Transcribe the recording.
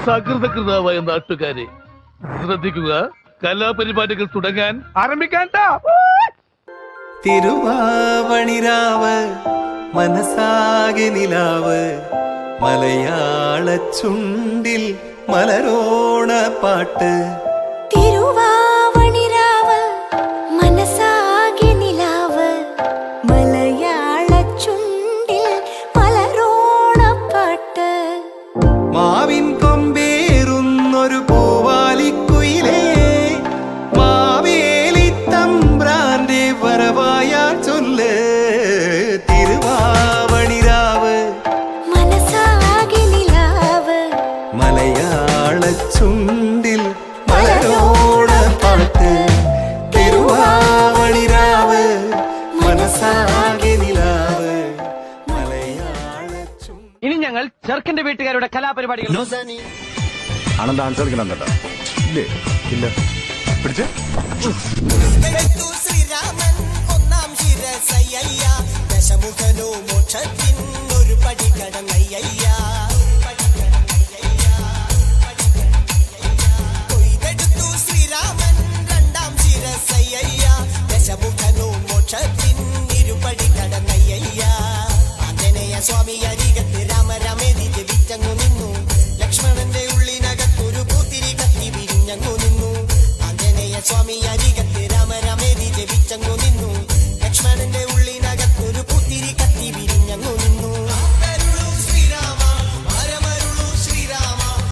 സകൃതകൃതാവായ നാട്ടുകാരെ ശ്രദ്ധിക്കുക, കലാപരിപാടികൾ തുടങ്ങാൻ ആരംഭിക്കാൻ. തിരുവാവണിരാവ് മനസാകെ നിലാവ് മലയാള ചുണ്ടിൽ മലരോണ പാട്ട്. തിരുവാവണിരാവ് മനസാകെ നിലാവ് മലയാള ചുണ്ടിൽ മലരോണ പാട്ട്. മാവിൻ കൊമ്പേറുന്നൊരു പൂവാലിക്കുയിലേ മാവേലി തമ്പ്രാന്റെ വരവായാ ചൊല്ല്. തിരുവാവണിരാവ് മനസാകെ നിലാവ് മലയാള ചുണ്ടിൽ മലരോണ പാട്ട്. തിരുവാവണിരാവ് മനസാകെ നിലാവ് മലയാള ചുണ്ടിൽ. ഇനി ഞങ്ങൾ ചെറുക്കന്റെ വീട്ടുകാരുടെ കലാപരിപാടികൾ. ആണെന്ന് ഡാൻസ് കളിക്കണം കേട്ടോ. ഇല്ലേ? ഇല്ല. പിടിച്ച് ശ്രീരാമൻ ഒന്നാം ശിരസയ്യ ദശമുഖനോ മോക്ഷത്തിൻ ഒരു പടി കടന്നയ്യ. കൊയ്തെടുത്തു ശ്രീരാമൻ രണ്ടാം ശിരസയ്യ ദശമുഖനോ മോക്ഷത്തിൻ ഇരുപടി കടന്നയ്യ. ആഞ്ജനേയ സ്വാമി അരികത്ത് രാമരാമേതി ജപിച്ചങ്ങു നിന്നു. ലക്ഷ്മണന്റെ ഉള്ളിനകത്തൊരു പൂത്തിരി കത്തി വിരിഞ്ഞങ്ങു നിന്നു. ആഞ്ജനേയ സ്വാമി അരികത്ത് രാമരാമേതി ജപിച്ചങ്ങു നിന്നു. ലക്ഷ്മണന്റെ ഉള്ളിനകത്തൊരു പൂത്തിരി കത്തി